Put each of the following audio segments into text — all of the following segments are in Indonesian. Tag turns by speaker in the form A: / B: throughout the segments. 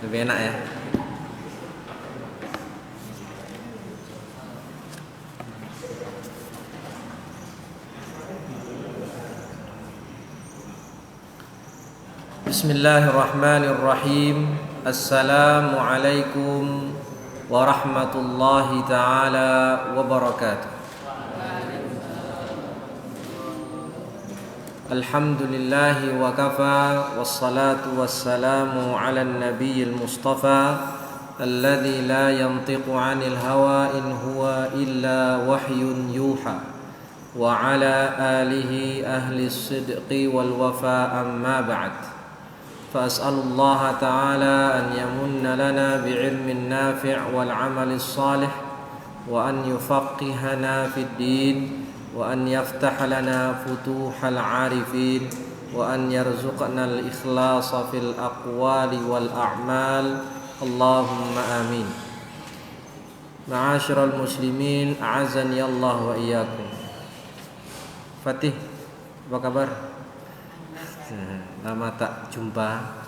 A: Lebih enak ya. Bismillahirrahmanirrahim. Assalamualaikum warahmatullahi taala wabarakatuh. Alhamdulillahi wa kafa, wassalatu wassalamu ala nabiyil mustafa alladhi la yantiqu anil hawa in huwa illa wahyun yuha wa ala alihi ahli sidqi wal wafa amma ba'd. Fa as'alullaha ta'ala an yamunna lana bi'ilmin nafi' wal amalis salih wa an yufaqqihana fid din wa an yaftah lana futuhal arifin wa an yarzuqna al-ikhlasa fil aqwali wal a'mal. Allahumma amin. Ma'asyiral muslimin, a'azzani Allah wa iyyakum. Fatih, apa kabar? Lama tak jumpa.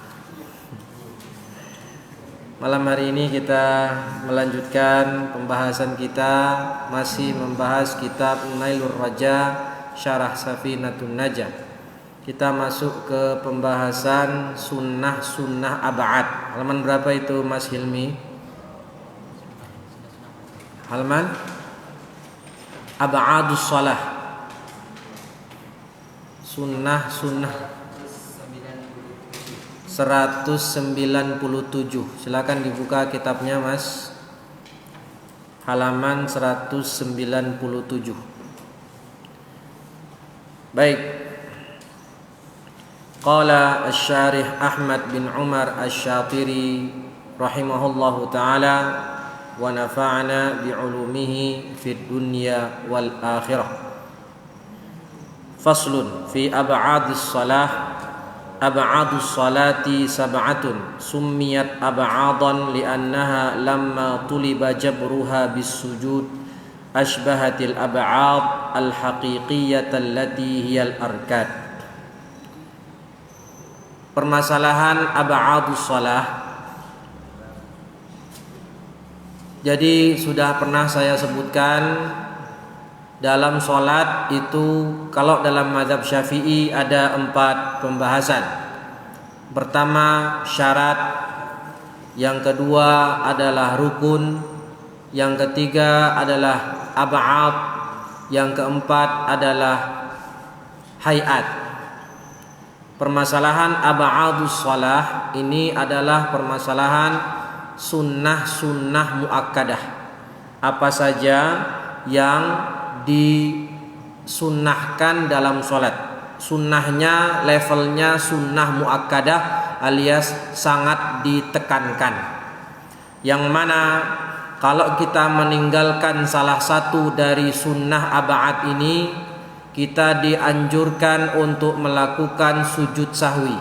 A: Malam hari ini kita melanjutkan pembahasan kita, masih membahas kitab Nailur Raja Syarah Safinatun Najah. Kita masuk ke pembahasan sunnah-sunnah ab'ad. Halaman berapa itu Mas Hilmi? Halaman Ab'adus Shalah. Sunnah-sunnah 197. Silakan dibuka kitabnya Mas. Halaman 197. Baik. Qala asy-syarih Ahmad bin Umar asy-Syatiri rahimahullahu taala wa nafa'ana bi 'ulumihi fid dunya wal akhirah. Faslun fi ab'adis shalah. Ab'adus salati sab'atun summiyat ab'adan li'annaha lamma tuliba jabruha bis sujud ashbahatil ab'ad al haqiqiyyata allati hiyal arkan. Permasalahan ab'adus salah. Jadi sudah pernah saya sebutkan, dalam sholat itu kalau dalam mazhab Syafi'i ada 4 pembahasan. Pertama syarat, yang kedua adalah rukun, yang ketiga adalah ab'ad, yang keempat adalah hayat. Permasalahan ab'adus shalah ini adalah permasalahan sunnah-sunnah muakkadah. Apa saja yang disunnahkan dalam sholat. Sunnahnya levelnya sunnah muakkadah alias sangat ditekankan, yang mana kalau kita meninggalkan salah satu dari sunnah ab'ad ini, kita dianjurkan untuk melakukan sujud sahwi.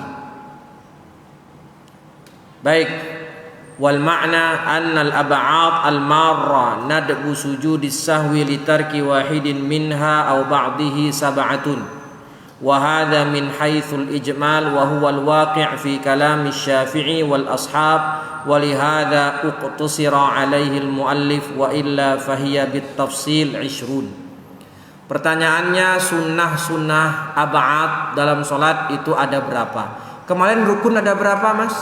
A: Baik. Wal ma'na anna al-ab'ad al-marra nadbu sujudis sahwi li tarki wahidin minha aw ba'dihi sab'atun wa hadha min haitsul ijmal wa huwa al-waqi' fi kalam asy-Syafi'i wal ashab wa li hadha uqtasira alaihi al-muallif wa illa fahiya bit tafsil 20. Pertanyaannya, sunnah-sunnah ab'ad dalam salat itu ada berapa? Kemarin rukun ada berapa, Mas?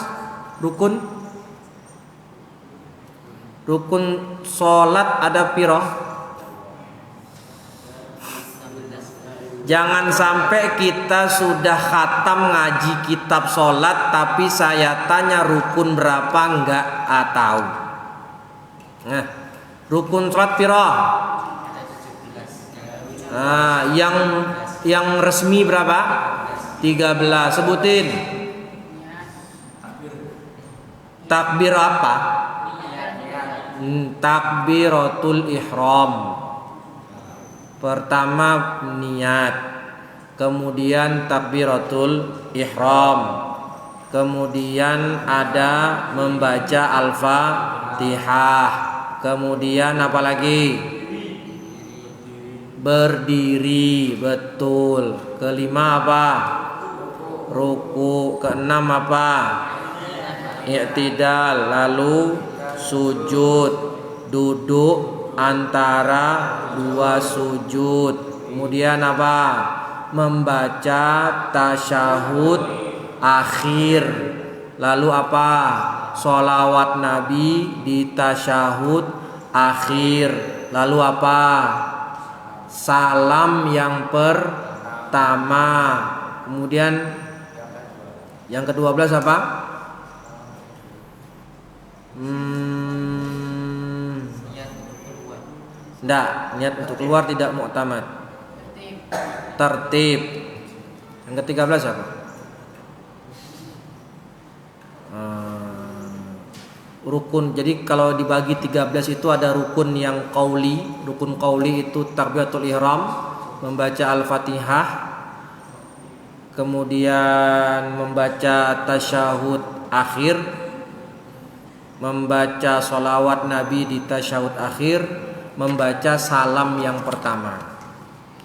A: Rukun sholat ada piro? Jangan sampai kita sudah khatam ngaji kitab sholat, tapi saya tanya rukun berapa enggak tahu. Nah, rukun sholat piro? Nah, yang resmi berapa? 13. Sebutin. Takbir apa? Takbiratul ihram. Pertama niat, kemudian takbiratul ihram, kemudian ada membaca al-Fatihah, kemudian apa lagi? Berdiri, betul. Kelima apa? Ruku. Keenam apa? i'tidal, lalu sujud, duduk antara dua sujud. Kemudian apa? Membaca tasyahud akhir. Lalu apa? Sholawat Nabi di tasyahud akhir. Lalu apa? Salam yang pertama. Kemudian yang ke-12 apa? Enggak, niat untuk keluar tidak mu'tamad. Tertib. Yang ke-13 apa? Rukun. Jadi kalau dibagi 13 itu ada rukun yang qauli. Rukun qauli itu takbiratul ihram, membaca Al-Fatihah, kemudian membaca tasyahud akhir, membaca sholawat Nabi di tasyahud akhir, membaca salam yang pertama.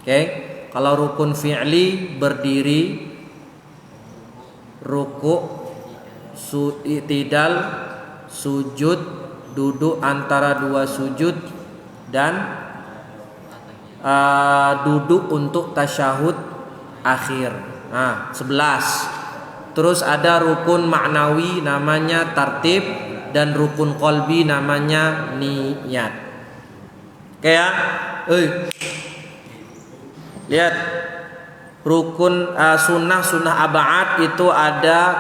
A: Oke. Kalau rukun fi'li berdiri, ruku', i'tidal, sujud, duduk antara dua sujud, dan duduk untuk tasyahud akhir. Nah, 11. Terus ada rukun maknawi namanya tartib, dan rukun qalbi namanya niat. Oke ya? Lihat. Rukun sunnah ab'ad itu ada,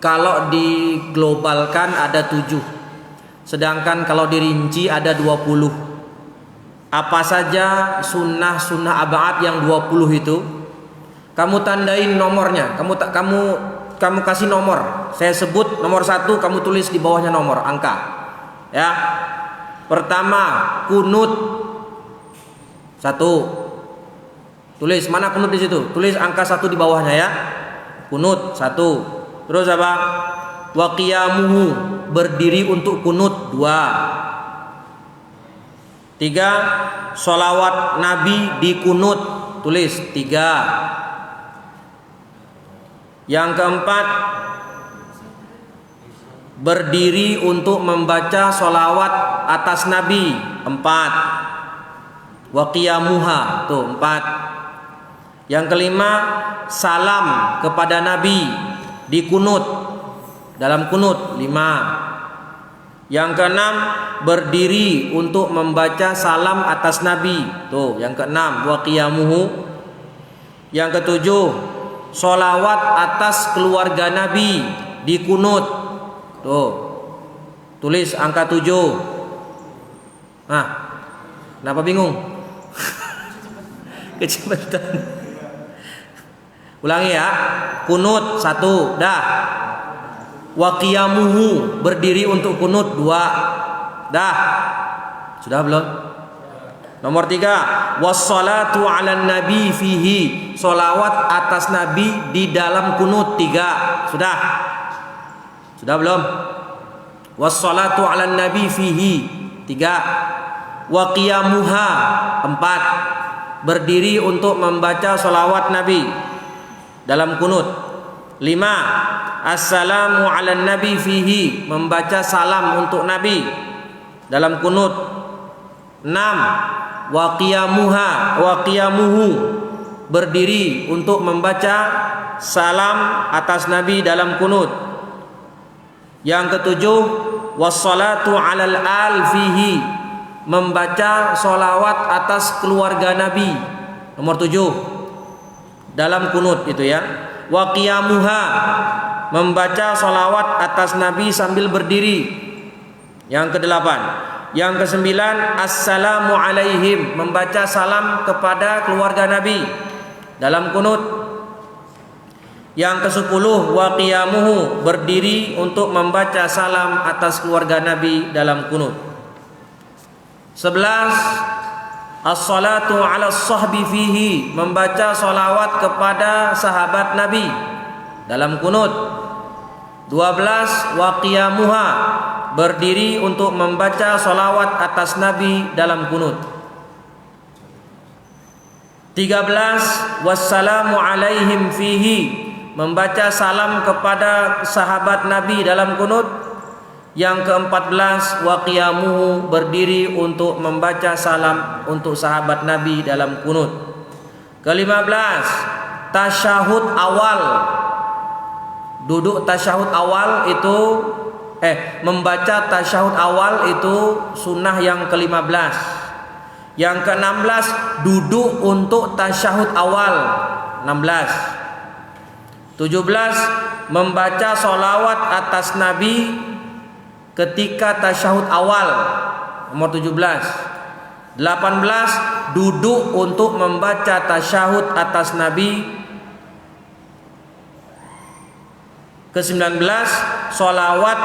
A: kalau diglobalkan ada 7. Sedangkan kalau dirinci ada 20. Apa saja sunnah ab'ad yang 20 itu? Kamu tandain nomornya. Kamu kasih nomor. Saya sebut nomor 1, kamu tulis di bawahnya nomor, angka. Ya. Pertama, kunut. 1. Tulis mana kunut di situ? Tulis angka 1 di bawahnya ya. Kunut 1. Terus apa? Wa qiyamuhu, berdiri untuk kunut 2. 3. Sholawat Nabi di kunut, tulis 3. Yang keempat, berdiri untuk membaca sholawat atas Nabi, 4. Wa qiyamuha, tuh 4. Yang kelima, salam kepada Nabi di kunut, dalam kunut, 5. Yang keenam, berdiri untuk membaca salam atas Nabi, tuh yang keenam, wa qiyamuhu. Yang ketujuh, sholawat atas keluarga Nabi di kunut, tuh tulis angka 7. Nah, kenapa bingung? Kecepatan. Ulangi ya. Kunut 1, dah. Wa qiyamuhu, berdiri untuk kunut 2, dah. Sudah belum? Nomor 3, wassalatu 'alan nabi fihi, sholawat atas Nabi di dalam kunut, 3. Sudah? Sudah belum? Wassalatu 'alan nabi fihi, 3. Wa qiyamuha, 4. Berdiri untuk membaca sholawat Nabi dalam kunut. 5. Assalamu 'alan nabi fihi, membaca salam untuk Nabi dalam kunut. 6. Wa qiyamuhu, berdiri untuk membaca salam atas Nabi dalam kunut. Yang ketujuh, wassalatu 'alal al fihi, membaca sholawat atas keluarga Nabi, nomor 7 dalam kunut itu ya. Wa qiyamuha, membaca sholawat atas Nabi sambil berdiri. Yang ke-8. Yang ke-9, assalamu alaihim, membaca salam kepada keluarga Nabi dalam kunut. Yang ke-10, wa qiyamuhu, berdiri untuk membaca salam atas keluarga Nabi dalam kunut. 11. As-salatu 'ala sahbi fihi, membaca sholawat kepada sahabat Nabi dalam kunut. 12. Wa qiyamuha, berdiri untuk membaca sholawat atas Nabi dalam kunut. 13. Wassalamu alaihim fihi, membaca salam kepada sahabat Nabi dalam kunut. Yang ke-14 wa qiyamuhu, berdiri untuk membaca salam untuk sahabat Nabi dalam kunut. Ke-15 tasyahud awal. Duduk tasyahud awal itu membaca tasyahud awal itu sunnah yang ke-15. Yang ke-16 duduk untuk tasyahud awal 16. 17 membaca sholawat atas Nabi ketika tasyahud awal nomor 17. 18 duduk untuk membaca tasyahud atas Nabi. Ke-19 sholawat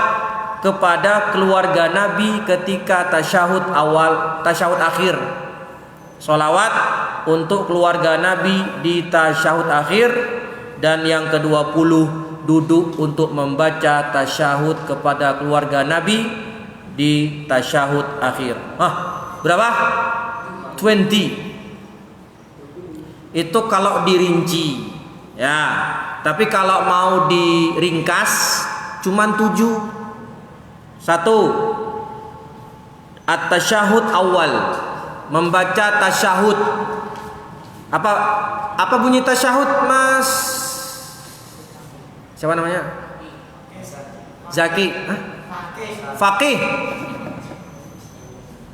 A: kepada keluarga Nabi ketika tasyahud awal, tasyahud akhir. Sholawat untuk keluarga Nabi di tasyahud akhir. Dan yang ke-20 duduk untuk membaca tasyahud kepada keluarga Nabi di tasyahud akhir. Berapa? 20. Itu kalau dirinci. Ya, tapi kalau mau diringkas cuman 7. 1. At-tasyahud awal, membaca tasyahud. Apa bunyi tasyahud, Mas? Siapa namanya? Zaki. Faqih.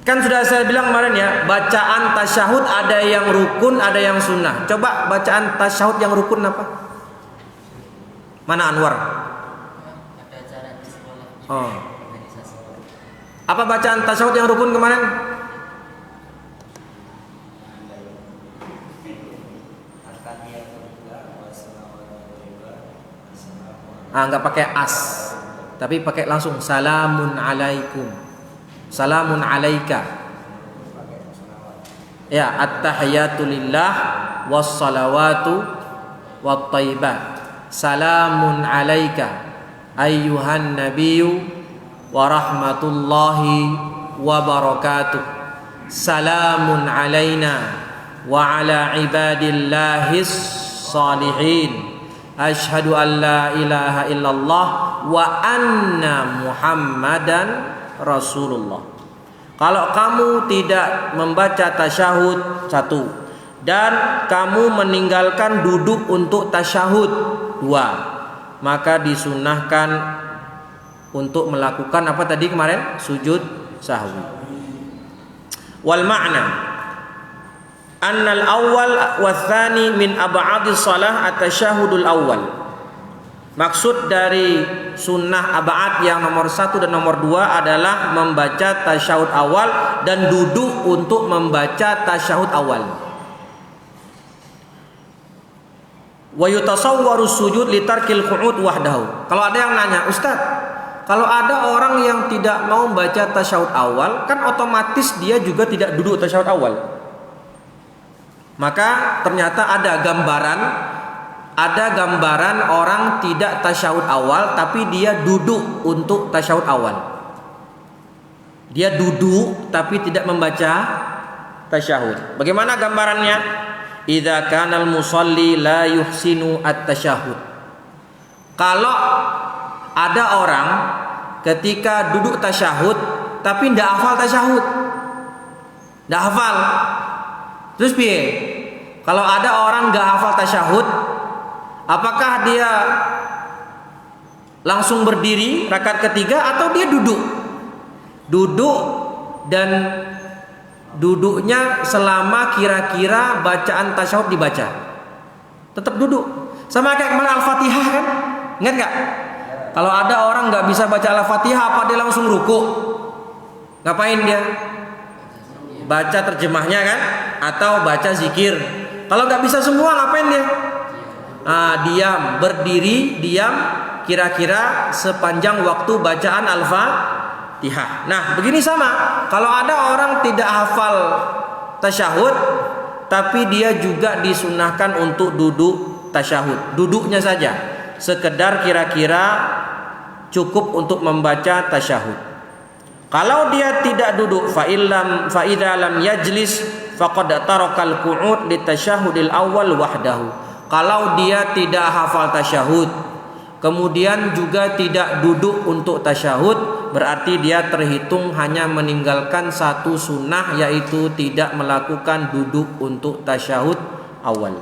A: Kan sudah saya bilang kemarin ya, bacaan tasyahud ada yang rukun, ada yang sunnah. Coba bacaan tasyahud yang rukun apa? Mana Anwar? Oh. Apa bacaan tasyahud yang rukun kemarin? Enggak pakai as, tapi pakai langsung salamun alaikum, salamun alaika. Ya, at-tahiyatu lillah was-salawatu wat-thayyibat. Salamun alaika ayyuhan nabiyyu wa rahmatullahi wa barakatuh. Salamun alaina wa ala ibadillahis salihin. Asyhadu an la ilaha illallah wa anna Muhammadan Rasulullah. Kalau kamu tidak membaca tasyahud 1, dan kamu meninggalkan duduk untuk tasyahud 2, maka disunnahkan untuk melakukan apa tadi kemarin? Sujud sahwi. Wal ma'na annal awal wa tsani min ab'adis shalah at-tasyahudul awal. Maksud dari sunnah ab'ad yang nomor 1 dan nomor 2 adalah membaca tasyahud awal dan duduk untuk membaca tasyahud awal. Wa yutasawwaru sujud li tarkil qu'ud wahdahu. Kalau ada yang nanya, Ustaz, kalau ada orang yang tidak mau membaca tasyahud awal, kan otomatis dia juga tidak duduk tasyahud awal. Maka ternyata ada gambaran orang tidak tasyahud awal tapi dia duduk untuk tasyahud awal. Dia duduk tapi tidak membaca tasyahud. Bagaimana gambarannya? Idza kanal musalli la yuhsinu at-tasyahud. Kalau ada orang ketika duduk tasyahud tapi tidak hafal tasyahud. Tidak hafal. Terus piye? Kalau ada orang nggak hafal tasyahud, apakah dia langsung berdiri rakaat ketiga atau dia duduk? Duduk, dan duduknya selama kira-kira bacaan tasyahud dibaca. Tetap duduk. Sama kayak kemarin Al-Fatihah kan? Ingat nggak? Kalau ada orang nggak bisa baca Al-Fatihah, apa dia langsung ruku? Ngapain dia? Baca terjemahnya kan? Atau baca zikir. Kalau nggak bisa semua, ngapain dia? Diam, berdiri, diam kira-kira sepanjang waktu bacaan Al-Fatihah. Nah, begini sama. Kalau ada orang tidak hafal tasyahud, tapi dia juga disunnahkan untuk duduk tasyahud. Duduknya saja, sekedar kira-kira cukup untuk membaca tasyahud. Kalau dia tidak duduk, fa idza lam yajlis faqad tarakal qu'ud li tasyahudil awal wahdahu. Kalau dia tidak hafal tasyahud, kemudian juga tidak duduk untuk tasyahud, berarti dia terhitung hanya meninggalkan satu sunnah, yaitu tidak melakukan duduk untuk tasyahud awal.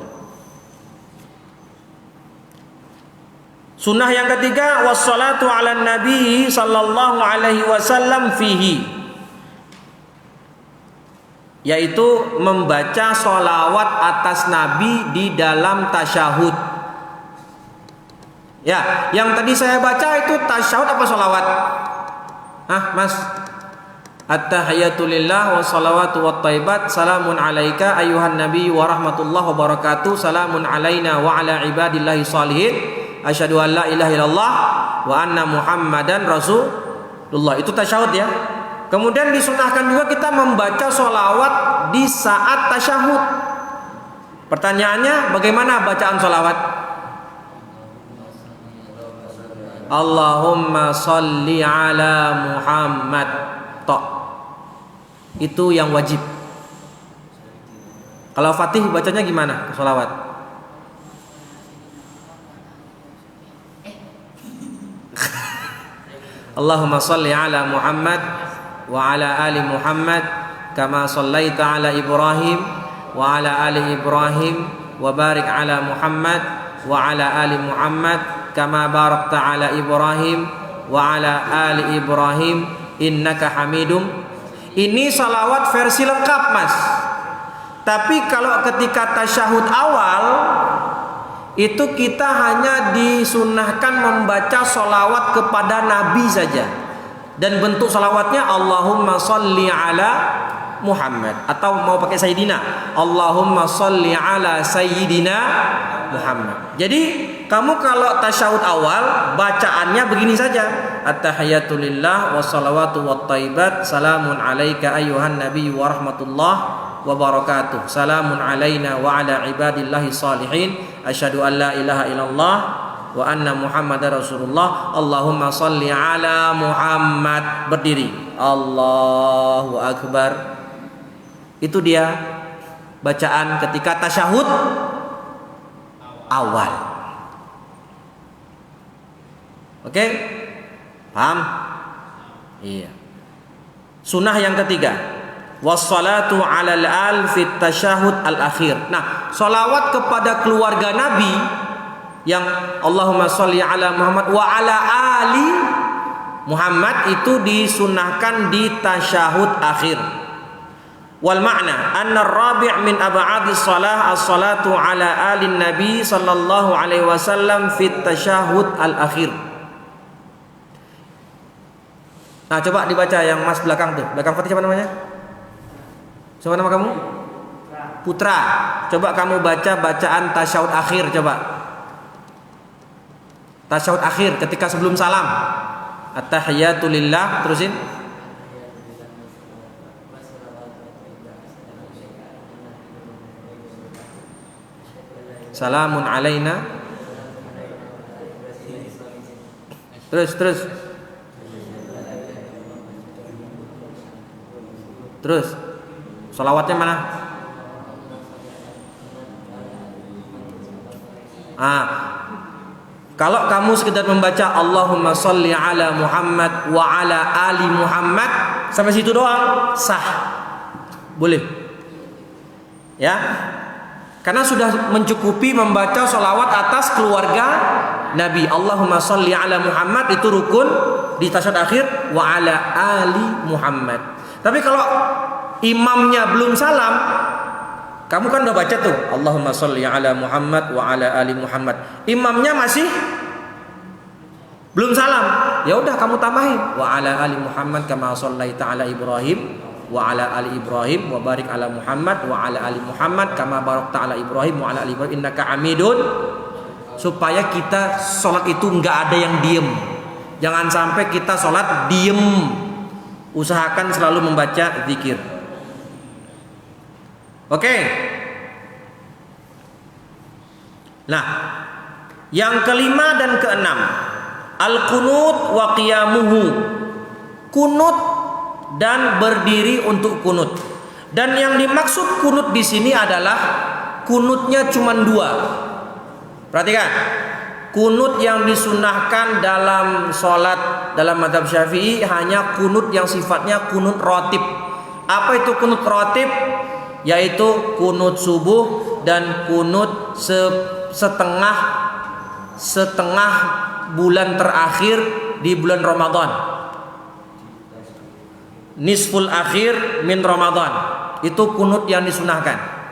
A: Sunnah yang ketiga, wassalatu ala nabi sallallahu alaihi wasallam fihi, yaitu membaca sholawat atas Nabi di dalam tasyahud. Ya, yang tadi saya baca itu tasyahud apa sholawat? Hah, Mas? At-tahiyatu lillah wa salawatu wa thayyibat. Salamun alaika ayuhan nabi wa rahmatullahi wa barakatuh. Salamun alaina wa ala ibadillahi salihin. Asyhadu an la ilaha illallah wa anna muhammadan rasulullah. Itu tasyahud ya. Kemudian disunahkan juga kita membaca sholawat di saat tasyahud. Pertanyaannya, bagaimana bacaan sholawat? Allahumma salli ala Muhammad. Tok. Itu yang wajib. Kalau Fatih bacanya gimana sholawat? Allahumma salli ala Muhammad wa ala ali Muhammad kama sallaita ala Ibrahim wa ala ali Ibrahim wa barik ala Muhammad wa ala ali Muhammad kama barakta ala Ibrahim wa ala ali Ibrahim innaka Hamidum. Ini salawat versi lengkap, Mas. Tapi kalau ketika tasyahud awal itu kita hanya disunahkan membaca salawat kepada Nabi saja. Dan bentuk salawatnya Allahumma salli ala Muhammad, atau mau pakai Sayyidina, Allahumma salli ala Sayyidina Muhammad. Jadi kamu kalau tasyahud awal bacaannya begini saja, at-tahiyatu lillah wa salawatu wa thayyibat. Salamun alaika ayyuhan nabi wa rahmatullah wa barakatuh. Salamun alaina wa ala ibadillahi salihin. Asyhadu an la ilaha illallah wa anna Muhammadar Rasulullah. Allahumma salli ala Muhammad. Berdiri, Allahu Akbar. Itu dia bacaan ketika tasyahud awal. Oke? Paham? Iya. Sunnah yang ketiga, wassalatu alal al fit tasyahud al akhir. Nah, salawat kepada keluarga Nabi yang Allahumma sholli ala Muhammad wa ala ali Muhammad itu disunnahkan di tasyahud akhir. Wal makna anna ar-rabi' min ab'adis shalah as-salatu ala ali nabi sallallahu alaihi wasallam fit tasyahud al akhir. Nah, coba dibaca yang Mas belakang tuh. Belakang Fatih siapa namanya? Siapa nama kamu? Putra. Coba kamu baca bacaan tasyahud akhir coba. Tasyahud akhir ketika sebelum salam. At-tahiyatu lillah, terusin. Salamun alaina. Terus. Salawatnya mana? Kalau kamu sekedar membaca Allahumma sholli ala Muhammad wa ala ali Muhammad sampai situ doang sah. Boleh. Ya. Karena sudah mencukupi membaca sholawat atas keluarga Nabi. Allahumma sholli ala Muhammad itu rukun di tasyahud akhir, wa ala ali Muhammad. Tapi kalau imamnya belum salam, kamu kan udah baca tuh Allahumma sholli ala Muhammad wa ala ali Muhammad. Imamnya masih belum salam. Ya udah kamu tambahin wa ala ali Muhammad kama shallaita ala Ibrahim wa ala ali Ibrahim wa barik ala Muhammad wa ala ali Muhammad kama barakta ala Ibrahim wa ala ali Ibrahim innaka Hamidun. Supaya kita sholat itu enggak ada yang diem. Jangan sampai kita sholat diem. Usahakan selalu membaca zikir. Oke. Nah, yang kelima dan keenam, al-qunut wa qiyamuhu. Kunut dan berdiri untuk kunut. Dan yang dimaksud kunut di sini adalah kunutnya cuma dua. Perhatikan, kunut yang disunahkan dalam sholat dalam mazhab Syafi'i hanya kunut yang sifatnya kunut rotib. Apa itu kunut rotib? Yaitu kunut subuh dan kunut setengah bulan terakhir di bulan Ramadan. Nisful akhir min Ramadan. Itu kunut yang disunahkan.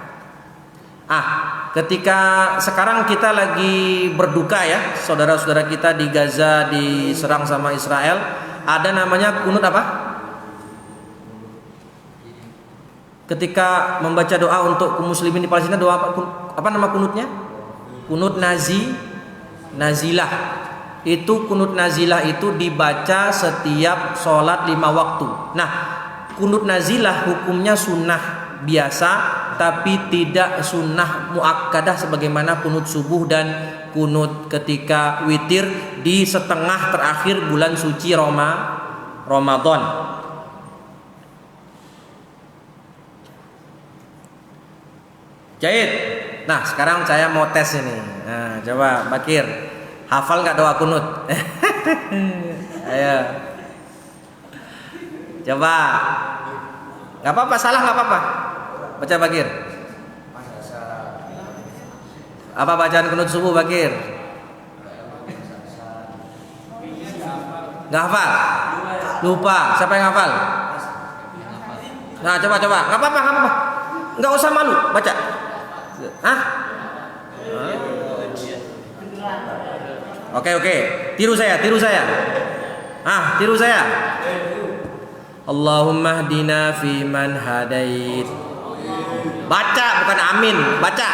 A: Ketika sekarang kita lagi berduka ya, saudara-saudara kita di Gaza diserang sama Israel, ada namanya kunut apa? Ketika membaca doa untuk kaum muslimin di Palestina, doa apa nama kunutnya? Kunut nazilah. Itu kunut nazilah itu dibaca setiap sholat 5 waktu. Nah, kunut nazilah hukumnya sunnah biasa, tapi tidak sunnah muakkadah sebagaimana kunut subuh dan kunut ketika witir di setengah terakhir bulan suci Ramadan. Jahit. Nah, sekarang saya mau tes ini. Nah, coba Bakir, hafal nggak doa kunut? Ayo. Coba. Nggak apa-apa, salah nggak apa-apa. Baca Bakir. Apa bacaan kunut subuh Bakir? Nggak hafal? Lupa. Siapa yang hafal? Nah, coba. Nggak apa-apa. Nggak usah malu, baca. Oke. Tiru saya. Tiru saya. Allahumma hdina fi man hadait. Baca, bukan amin. Baca.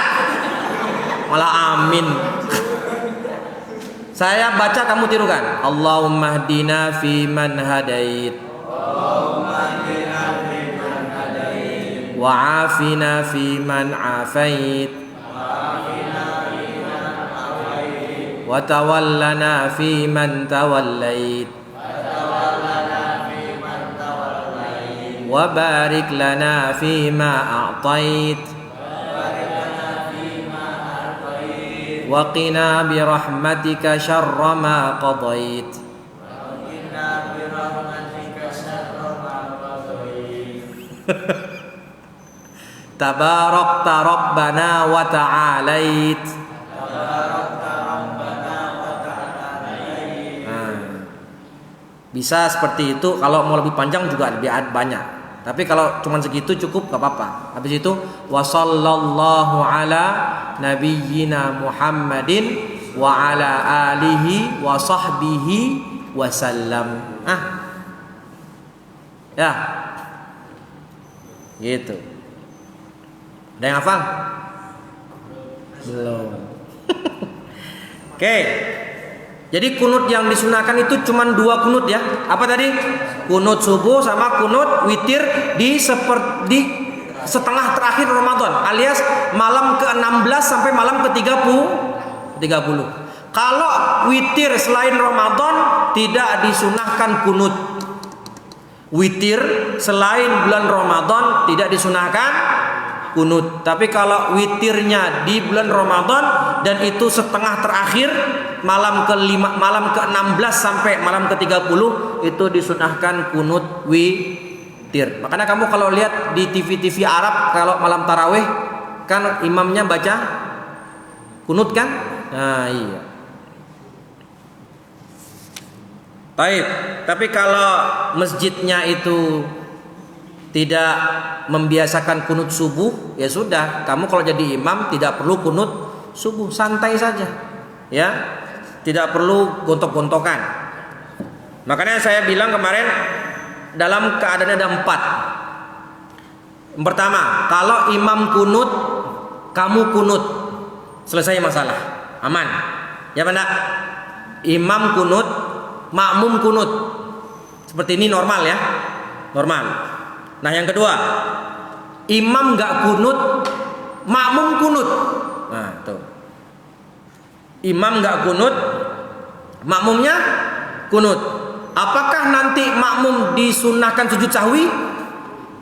A: Malah amin. Saya baca, kamu tirukan. Allahumma hdina fi man hadait. Wa afina fi man afait. Wa tawallana fi man tawallait. Wa barik lana fi ma a'tait. Wa qina bi rahmatika syarra ma qadait. Tabarakta Rabbana wa ta'alait. Bisa seperti itu. Kalau mau lebih panjang juga lebih banyak. Tapi kalau cuma segitu cukup gak apa-apa. Habis itu wa sallallahu ala nabiyyina Muhammadin wa ala alihi wa sahbihi wasallam. Ya. Gitu. Ada yang hafal? Belum. Oke. Jadi kunut yang disunahkan itu cuma 2 kunut ya. Apa tadi? Kunut subuh sama kunut witir di setengah terakhir Ramadan, alias malam ke-16 sampai malam ke-30. Kalau witir selain Ramadan tidak disunahkan kunut. Witir selain bulan Ramadan tidak disunahkan kunut. Tapi kalau witirnya di bulan Ramadan dan itu setengah terakhir malam ke-16 sampai malam ke-30 itu disunahkan kunut witir. Makanya kamu kalau lihat di TV Arab kalau malam tarawih kan imamnya baca kunut kan? Nah, iya. Baik, tapi kalau masjidnya itu tidak membiasakan kunut subuh, ya sudah, kamu kalau jadi imam tidak perlu kunut subuh, santai saja. Ya. Tidak perlu gontok-gontokan. Makanya saya bilang kemarin dalam keadaan ada 4. Yang pertama, kalau imam kunut, kamu kunut, selesai masalah, aman. Ya benar. Imam kunut, makmum kunut. Seperti ini normal ya, normal. Nah yang kedua, imam nggak kunut, makmum kunut. Nah tuh. Imam nggak kunut, makmumnya kunut. Apakah nanti makmum disunahkan sujud sahwi?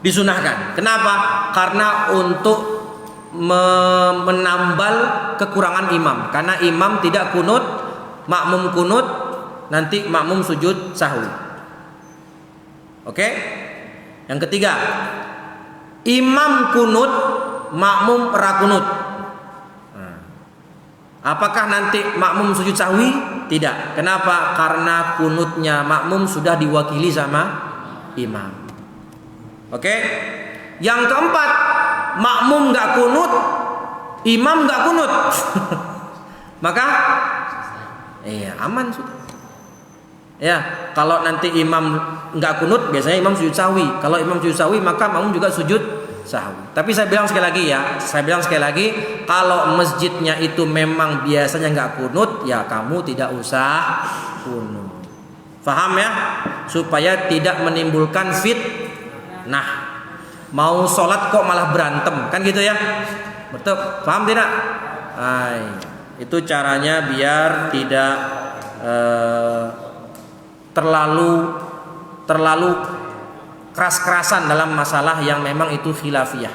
A: Disunahkan. Kenapa? Karena untuk menambal kekurangan imam. Karena imam tidak kunut, makmum kunut, nanti makmum sujud sahwi. Oke? Yang ketiga, imam kunut, makmum rakunut. Apakah nanti makmum sujud sahwi? Tidak. Kenapa? Karena kunutnya makmum sudah diwakili sama imam. Oke? Yang keempat, makmum nggak kunut, imam nggak kunut. Maka aman sudah. Ya, kalau nanti imam nggak kunut, biasanya imam sujud sahwi. Kalau imam sujud sahwi, maka makmum juga sujud sahwi. Tapi saya bilang sekali lagi, kalau masjidnya itu memang biasanya nggak kunut, ya kamu tidak usah kunut. Faham ya? Supaya tidak menimbulkan fitnah. Mau sholat kok malah berantem, kan gitu ya? Betul? Paham tidak? Itu caranya biar tidak terlalu keras-kerasan dalam masalah yang memang itu khilafiyah.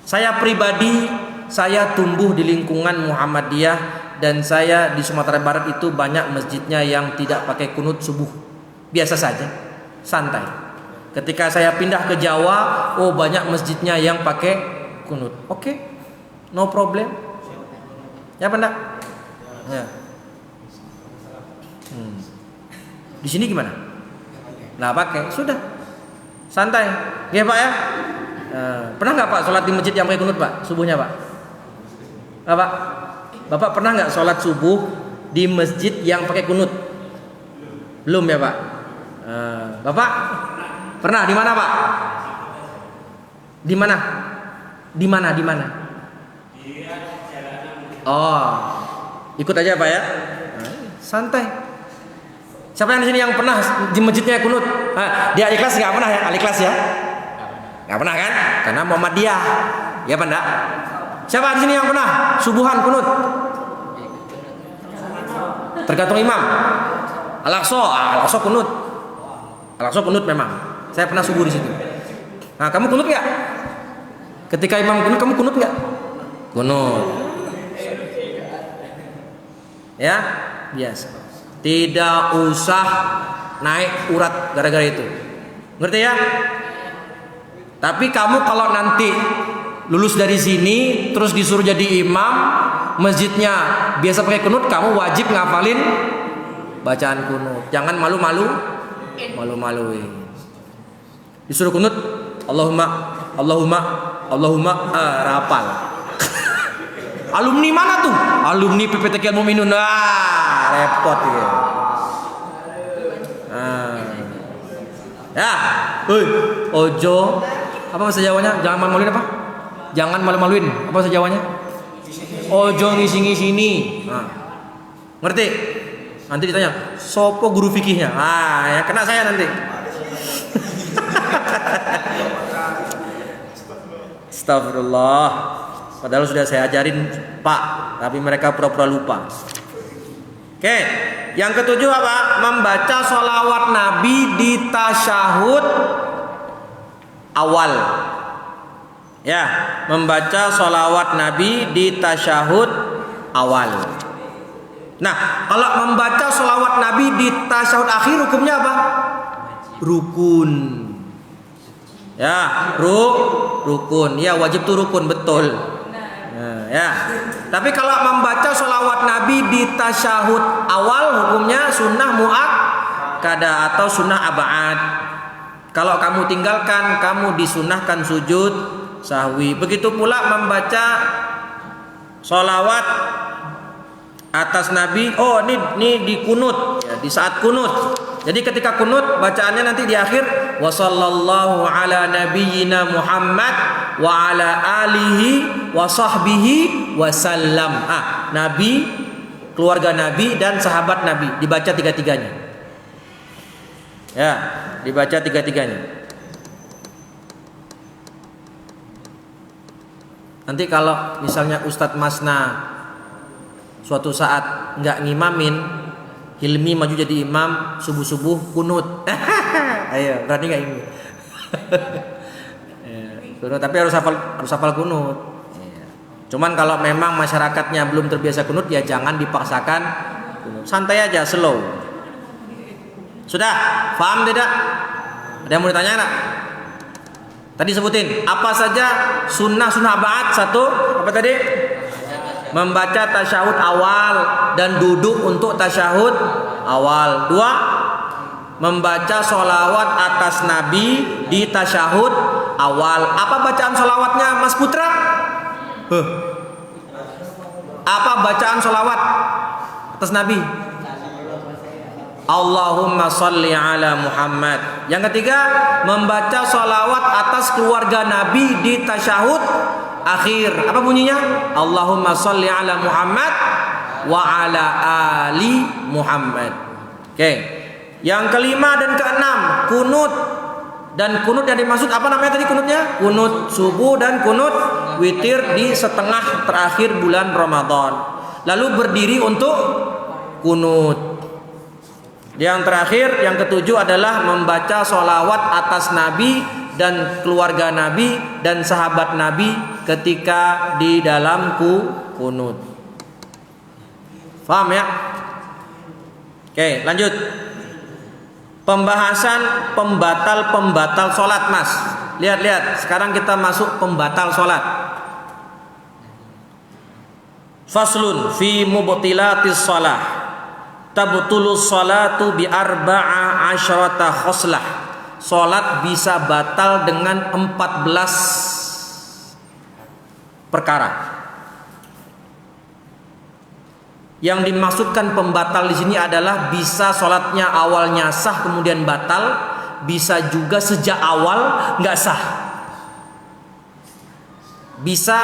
A: Saya pribadi, saya tumbuh di lingkungan Muhammadiyah, dan saya di Sumatera Barat itu banyak masjidnya yang tidak pakai kunut subuh. Biasa saja, santai. Ketika saya pindah ke Jawa, banyak masjidnya yang pakai kunut. Oke, no problem. Ya apa enggak? Ya. Di sini gimana? Nah pakai, sudah santai, ya Pak ya. Pernah nggak Pak sholat di masjid yang pakai kunut Pak? Subuhnya Pak? Pak, Bapak pernah nggak sholat subuh di masjid yang pakai kunut? Belum ya Pak? Bapak pernah di mana Pak? Di mana? Di mana? Oh, ikut aja Pak ya. Santai. Siapa yang di sini yang pernah di masjidnya kunut? Di Al-Ikhlas nggak pernah ya? Al-Ikhlas ya? Nggak pernah kan? Karena Muhammadiyah. Ya Pak enggak? Siapa di sini yang pernah subuhan kunut? Tergantung imam. Al-Aqsa kunut. Al-Aqsa kunut memang. Saya pernah subuh di situ. Nah, kamu kunut nggak? Ketika imam kunut, kamu kunut nggak? Kunut. Ya, biasa. Tidak usah naik urat gara-gara itu. Ngerti ya? Tapi kamu kalau nanti lulus dari sini terus disuruh jadi imam, masjidnya biasa pakai kunut, kamu wajib ngafalin bacaan kunut. Jangan malu-maluin. Disuruh kunut, Allahumma rapal. Alumni mana tuh? Alumni PPTK Al-Mu'minun. Repot ya. Ya, ojo. Apa bahasa Jawanya? Jangan malu-maluin apa? Jangan malu-maluin. Apa bahasa Jawanya? Ojo ngisi-ngisini. Ngerti? Nanti ditanya, sopo guru fikihnya? Ya kena saya nanti. Astagfirullah. Padahal sudah saya ajarin Pak, tapi mereka pura-pura lupa. Oke, yang ketujuh apa? Membaca sholawat Nabi di tasyahud awal. Ya, membaca sholawat Nabi di tasyahud awal. Nah, kalau membaca sholawat Nabi di tasyahud akhir hukumnya apa? Rukun. Ya, rukun. Ya, wajib tuh rukun, betul. Ya. Tapi kalau membaca sholawat Nabi di tasyahud awal hukumnya sunnah muakkada atau sunnah ab'ad. Kalau kamu tinggalkan, kamu disunahkan sujud sahwi. Begitu pula membaca sholawat atas Nabi. Ini di kunut, ya, di saat kunut. Jadi ketika kunut bacaannya nanti di akhir wa sallallahu ala nabiyyina Muhammad wa ala alihi wa sahbihi wa sallam. Nabi, keluarga Nabi dan sahabat Nabi dibaca tiga-tiganya. Ya, dibaca tiga-tiganya. Nanti kalau misalnya Ustadz Masna suatu saat nggak ngimamin, Hilmi maju jadi imam, subuh-subuh kunut. Ayo, berani nggak ini? Kunut, tapi harus hafal kunut. Cuman kalau memang masyarakatnya belum terbiasa kunut, ya jangan dipaksakan kunut. Santai aja, slow. Sudah? Paham tidak? Ada yang mau ditanya enggak? Tadi sebutin apa saja sunnah ba'at. Satu, apa tadi? Membaca tasyahud awal dan duduk untuk tasyahud awal. Dua, membaca sholawat atas Nabi di tasyahud awal. Apa bacaan sholawatnya, Mas Putra? Apa bacaan sholawat atas Nabi? Allahumma sholli ala Muhammad. Yang ketiga, membaca sholawat atas keluarga Nabi di tasyahud akhir. Apa bunyinya? Allahumma sholli ala Muhammad wa ala ali Muhammad. Oke. Yang kelima dan keenam, kunut. Dan kunut yang dimaksud apa namanya tadi kunutnya? Kunut subuh dan kunut witir di setengah terakhir bulan Ramadan. Lalu berdiri untuk kunut. Yang terakhir, yang ketujuh adalah membaca sholawat atas Nabi dan keluarga Nabi dan sahabat Nabi ketika di dalam kunut. Paham ya? Oke, lanjut. Pembahasan pembatal sholat, Mas. Lihat, sekarang kita masuk pembatal sholat. Faslun fi mubtilatis sholah. Tabtulus sholatu bi arba'a asyrata khoslah. Sholat bisa batal dengan 14 perkara. Yang dimaksudkan pembatal di sini adalah bisa sholatnya awalnya sah kemudian batal, bisa juga sejak awal nggak sah. Bisa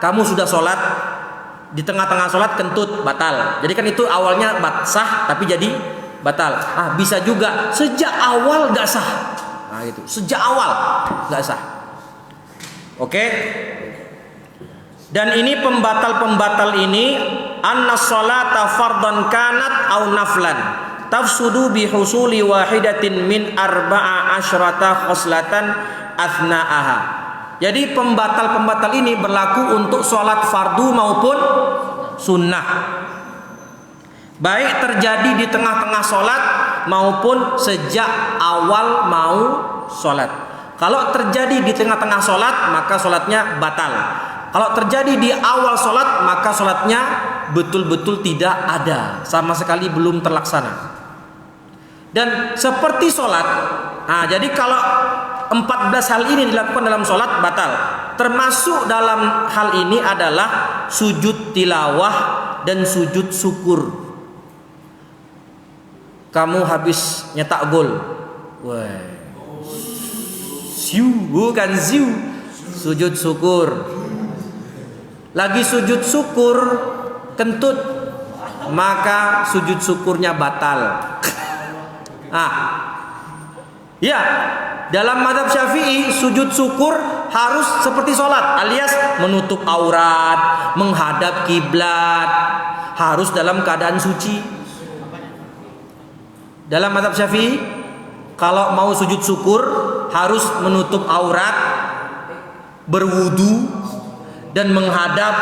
A: kamu sudah sholat, di tengah-tengah sholat kentut, batal. Jadi kan itu awalnya sah tapi jadi batal. Bisa juga sejak awal nggak sah. Gitu. Sejak awal nggak sah. Oke. Dan ini pembatal ini anna sholata fardhan kanat au naflan tafsudu bi husuli wahidatin min arba'a asyrata khoslatan athna'aha. Jadi pembatal ini berlaku untuk sholat fardu maupun sunnah, baik terjadi di tengah-tengah sholat maupun sejak awal mau sholat. Kalau terjadi di tengah-tengah sholat maka sholatnya batal. Kalau terjadi di awal sholat maka sholatnya betul-betul tidak ada, sama sekali belum terlaksana. Dan seperti sholat, jadi kalau 14 hal ini dilakukan dalam sholat batal. Termasuk dalam hal ini adalah sujud tilawah dan sujud syukur. Kamu habis nyetak gol, bukan ziu, sujud syukur. Lagi sujud syukur kentut, maka sujud syukurnya batal. Ya, dalam mazhab Syafi'i sujud syukur harus seperti sholat, alias menutup aurat, menghadap kiblat, harus dalam keadaan suci. Dalam mazhab Syafi'i, kalau mau sujud syukur harus menutup aurat, berwudu, dan menghadap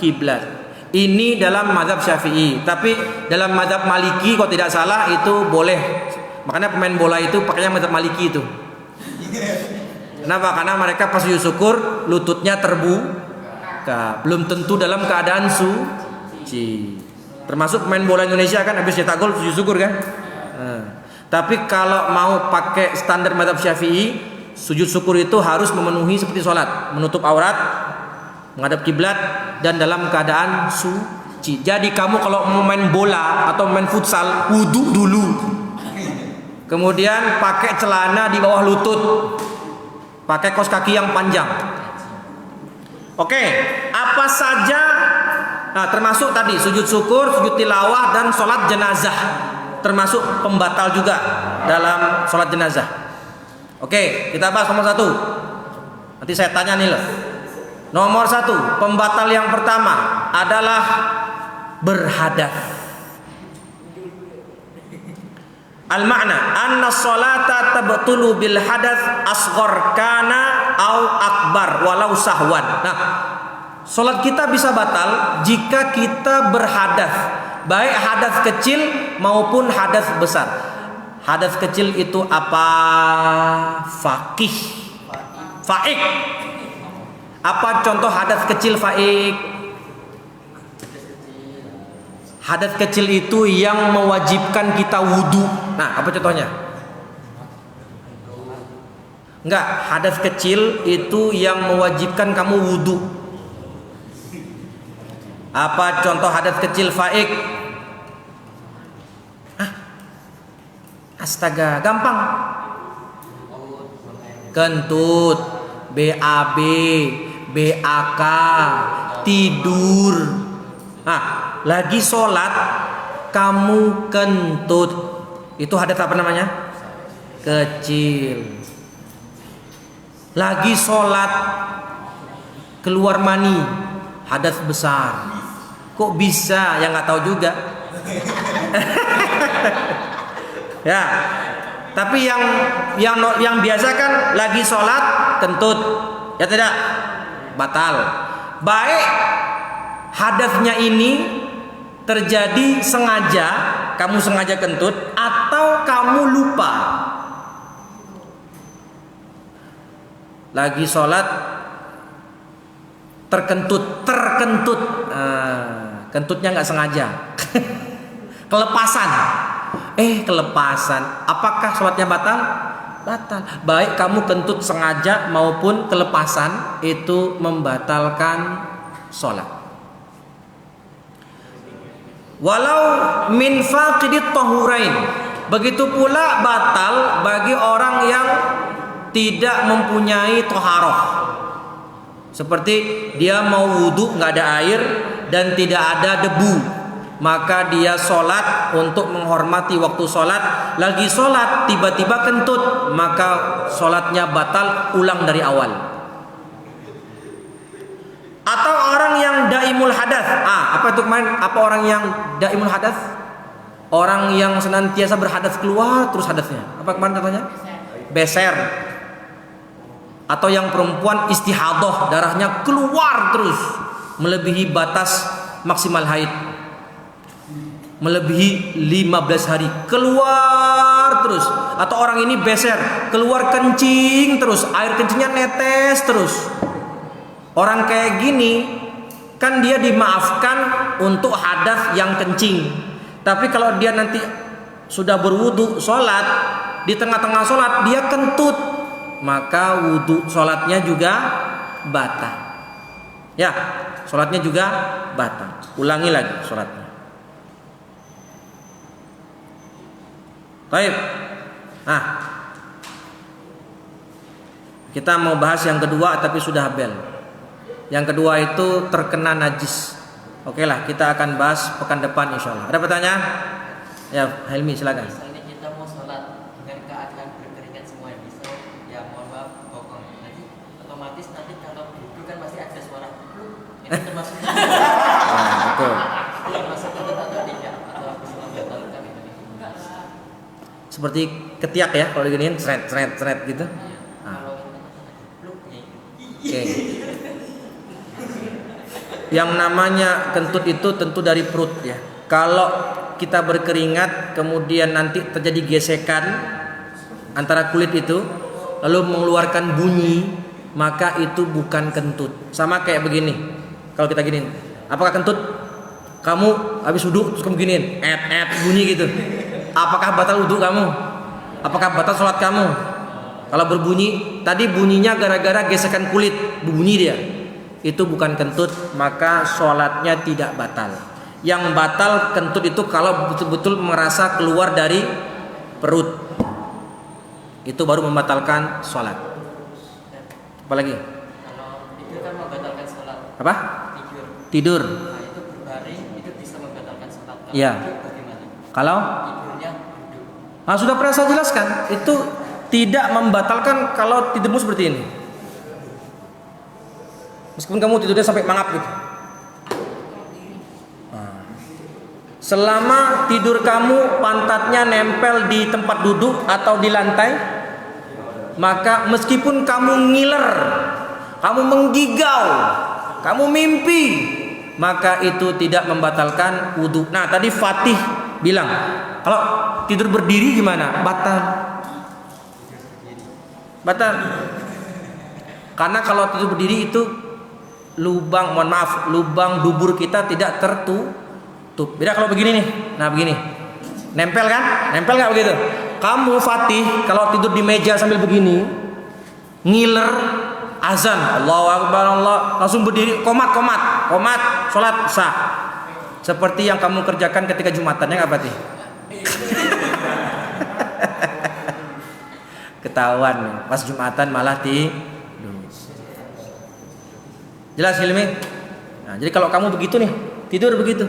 A: kiblat. Ini dalam mazhab Syafi'i. Tapi dalam mazhab Maliki kalau tidak salah itu boleh. Makanya pemain bola itu pakainya mazhab Maliki itu. Kenapa? Karena mereka pas sujud syukur lututnya terbuka, belum tentu dalam keadaan suci. Termasuk pemain bola Indonesia kan habis cetak gol sujud syukur kan. Tapi kalau mau pakai standar mazhab Syafi'i, sujud syukur itu harus memenuhi seperti sholat, menutup aurat, menghadap kiblat, dan dalam keadaan suci. Jadi kamu kalau mau main bola atau main futsal, wudu dulu. Kemudian pakai celana di bawah lutut, pakai kaos kaki yang panjang. Oke, apa saja? Termasuk tadi sujud syukur, sujud tilawah, dan sholat jenazah, termasuk pembatal juga dalam sholat jenazah. Oke, kita bahas nomor 1. Nanti saya tanya nih loh. Nomor 1, pembatal yang pertama adalah berhadas. Al-ma'na anna sholata tabtulu bil hadath asghar kana au akbar walau sahwan. Sholat kita bisa batal jika kita berhadas, baik hadas kecil maupun hadas besar. Hadas kecil itu apa? Faik. Apa contoh hadas kecil faik? Hadas kecil itu yang mewajibkan kita wudu. Nah, apa contohnya? Enggak, hadas kecil itu yang mewajibkan kamu wudu. Apa contoh hadas kecil faik? Astaga, gampang. Kentut, BAB, BAK, tidur. Nah, lagi sholat kamu kentut, itu hadas apa namanya? Kecil. Lagi sholat keluar mani, hadas besar. Kok bisa? Ya nggak tahu juga. Ya, tapi yang biasa kan lagi sholat kentut, ya tidak? Batal. Baik hadasnya ini terjadi sengaja, kamu sengaja kentut atau kamu lupa. Lagi sholat terkentut, kentutnya nggak sengaja, kelepasan. Kelepasan. Apakah sholatnya batal? Batal. Baik kamu kentut sengaja maupun kelepasan, itu membatalkan sholat. Walau min faqidit tahurain. Begitu pula batal bagi orang yang tidak mempunyai toharoh. Seperti dia mau wudhu nggak ada air dan tidak ada debu, maka dia sholat untuk menghormati waktu sholat. Lagi sholat tiba-tiba kentut, maka sholatnya batal, ulang dari awal. Atau orang yang daimul hadas. Apa itu kemarin? Apa orang yang daimul hadas? Orang yang senantiasa berhadas, keluar terus hadasnya. Apa kemarin katanya? Beser. Atau yang perempuan istihadah, darahnya keluar terus melebihi batas maksimal haid, melebihi 15 hari, keluar terus. Atau orang ini beser, keluar kencing terus, air kencingnya netes terus. Orang kayak gini kan dia dimaafkan untuk hadas yang kencing. Tapi kalau dia nanti sudah berwudu sholat, di tengah-tengah sholat dia kentut, maka wudu sholatnya juga batal. Ya, sholatnya juga batal. Ulangi lagi sholatnya. Baik. Nah, kita mau bahas yang kedua tapi sudah bel. Yang kedua itu terkena najis. Oke lah, kita akan bahas pekan depan insyaallah. Ada pertanyaan? Ya, Helmi silakan.
B: Misalnya kita mau sholat dengan keadaan berkeringat semua, bisa ya mohon maaf bokong, nanti otomatis nanti kalau duduk kan pasti ada suara pluk. Itu termasuk
A: Betul.
B: termasuk kentut atau tidak, atau bisa membatalkan itu?
A: Seperti ketiak ya, kalau diginiin seret gitu.
B: Kalau pluk nih.
A: Oke. Yang namanya kentut itu tentu dari perut ya. Kalau kita berkeringat kemudian nanti terjadi gesekan antara kulit itu lalu mengeluarkan bunyi, maka itu bukan kentut. Sama kayak begini. Kalau kita giniin, apakah kentut? Kamu habis wudhu terus kamu giniin, bunyi gitu. Apakah batal wudhu kamu? Apakah batal sholat kamu? Kalau berbunyi, tadi bunyinya gara-gara gesekan kulit, berbunyi dia. Itu bukan kentut, maka sholatnya tidak batal. Yang batal kentut itu kalau betul-betul merasa keluar dari perut, itu baru membatalkan sholat. Apalagi?
B: Kalau tidur kan membatalkan sholat.
A: Apa? Tidur.
B: Nah, itu berbaring itu bisa membatalkan sholat. Kalau
A: Ya.
B: duduk bagaimana?
A: Kalau?
B: Tidurnya duduk.
A: Sudah pernah saya jelaskan, itu tidak membatalkan kalau tidurmu seperti ini. Meskipun kamu tidurnya sampai mangap gitu. Selama tidur kamu pantatnya nempel di tempat duduk atau di lantai, maka meskipun kamu ngiler, kamu menggigau, kamu mimpi, maka itu tidak membatalkan wudu. Nah, tadi Fatih bilang, kalau tidur berdiri gimana? Batal. Batal. Karena kalau tidur berdiri itu lubang dubur kita tidak tertutup. Beda kalau begini nih. Nah, begini. Nempel kan? Nempel nggak begitu? Kamu Fatih kalau tidur di meja sambil begini, ngiler, azan, Allahu Akbar, Allah, langsung berdiri, komat, sholat sah. Seperti yang kamu kerjakan ketika Jumatannya nggak Fatih? Ketahuan nih, pas Jumatan malah jelas Hilmi? Nah, jadi kalau kamu begitu nih, tidur begitu,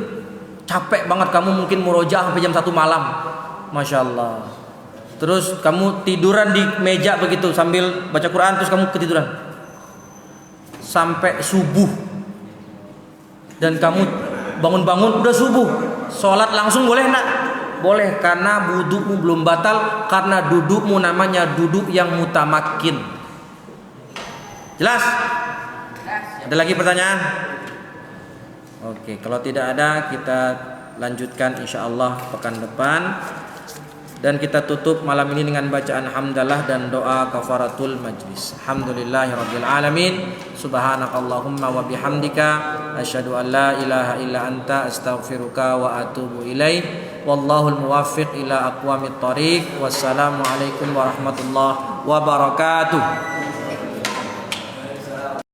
A: capek banget kamu, mungkin murojaah sampai jam 1 malam, Masya Allah. Terus kamu tiduran di meja begitu sambil baca Quran, terus kamu ketiduran sampai subuh, dan kamu bangun-bangun udah subuh, sholat langsung boleh nak? Boleh, karena wudukmu belum batal, karena dudukmu namanya duduk yang mutamakin. Jelas? Ada lagi pertanyaan? Oke, kalau tidak ada kita lanjutkan insyaallah pekan depan. Dan kita tutup malam ini dengan bacaan hamdalah dan doa kafaratul majlis. Alhamdulillahirabbil alamin. Subhanakallahumma wa bihamdika asyhadu an la ilaha illa anta astaghfiruka wa atubu ilaik. Wallahul muwaffiq ila aqwamit thoriq. Wassalamu alaikum warahmatullahi wabarakatuh.